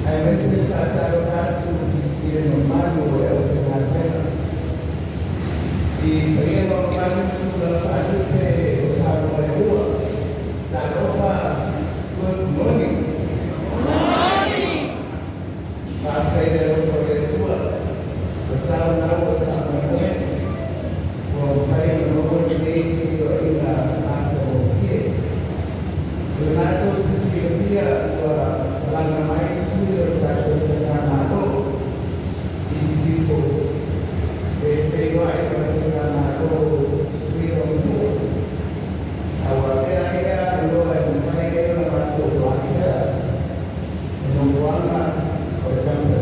a veces trataron tu y el normal o el normal y veía normal tu algo que usaba como el uva la ropa good morning parte de lo que tú estaba una vuelta a comer o país no porque yo iba a trabajar Leonardo describía la maestra de Fernando y si pero hay Fernando estudió ahora era lo que era la autoridad no guarda por ejemplo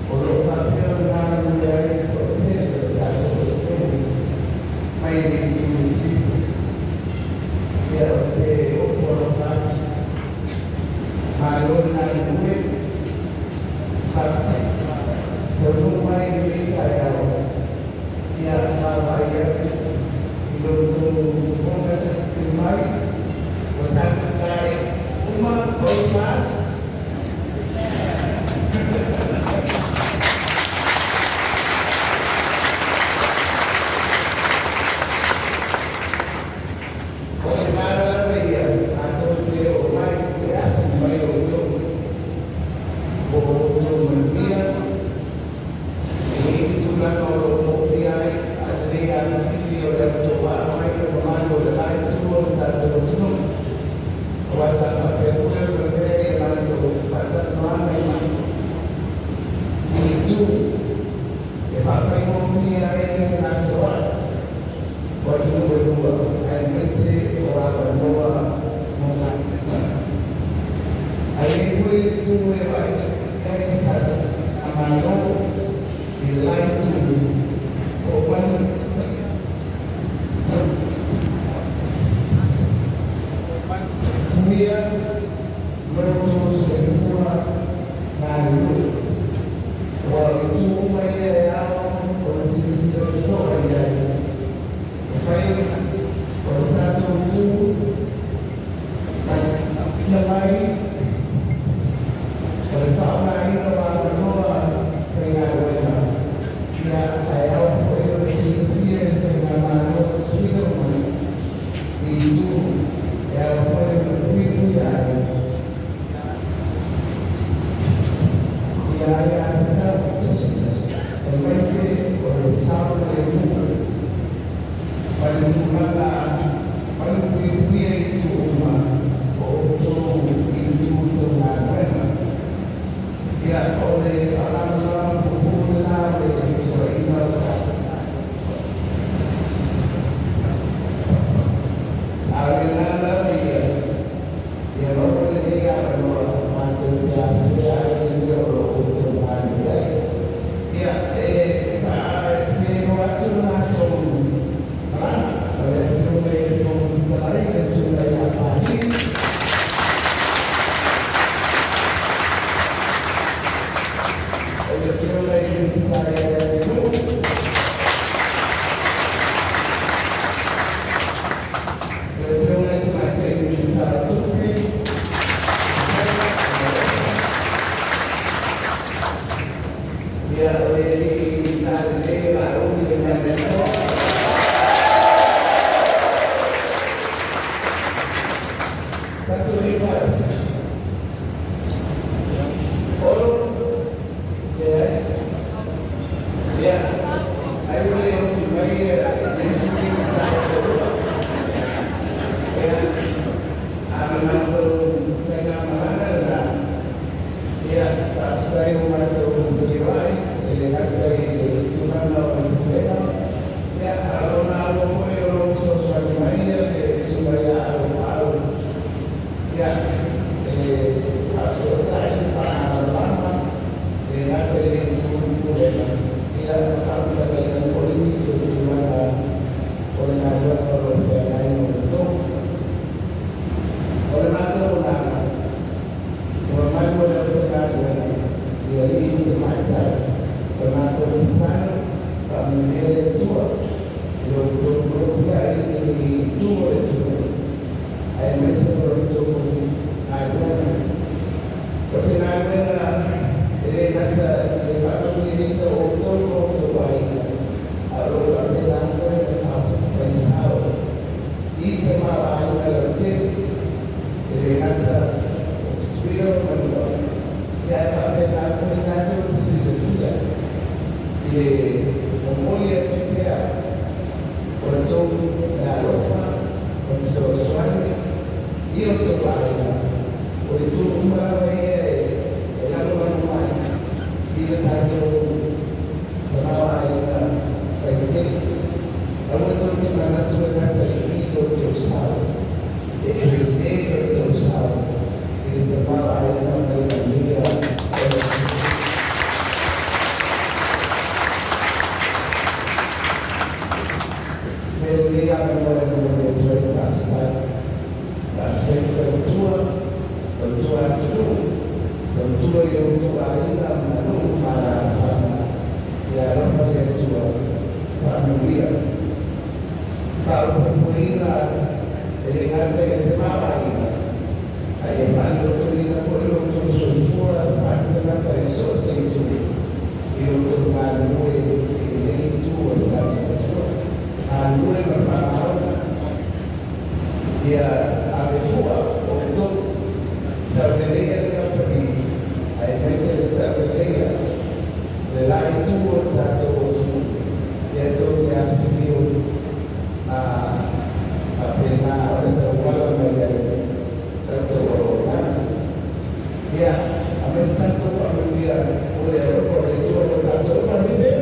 por lo tanto la mundial de la solución hay que decir de oportunidades algo na ibu bangsa berumah ini saya ya bayar itu fokus kembali tentang dari umat berfast Paling sesuatu tentu yang tuaila manu para ya orang yang tua familia kalau berpuila dengan yang terbaik ayat kalau tuina perlu untuk sulfura pada mata isos itu untuk malu ini itu dan itu malu berapa dia amefua untuk terpilih company ay bisa terpilih nilai itu atau yaitu yang view apa yang terwala bayar terwala ya amesah tu familia oleh orang itu atau familia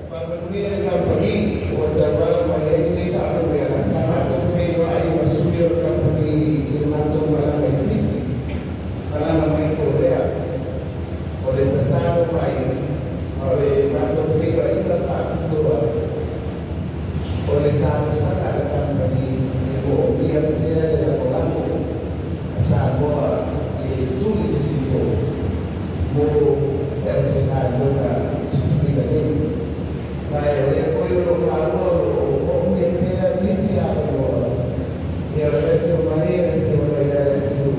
familia company terwala bayar ini familia sama tu view ay masuk company itu malah benefit malah itu dia oleh tetangga baik oleh bantu view itu tak tua oleh tahu sangat company ibu dia dalam orang sama itu di sisi itu mau dan final juga itu tidak ini baik oleh koyo lalu orang dia misi apa dia itu mahir dia itu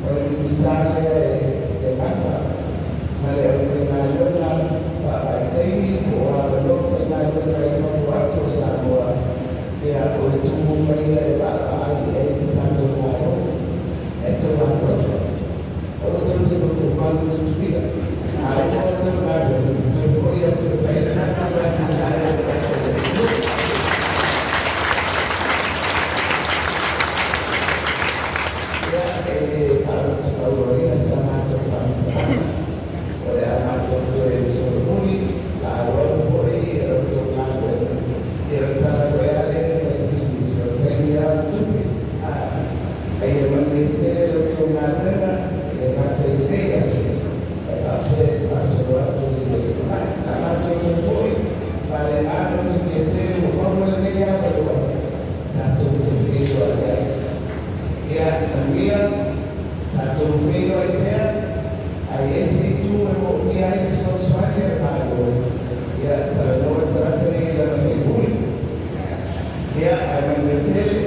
orang misalnya yang apa malah final juga pak ini orang belum final juga itu waktu sama dia boleh tunggu mahir pak ini tanpa mau itu apa orang terus berfirman terus tidak ada orang ada jumpa yang terbaik ya, akan menjadi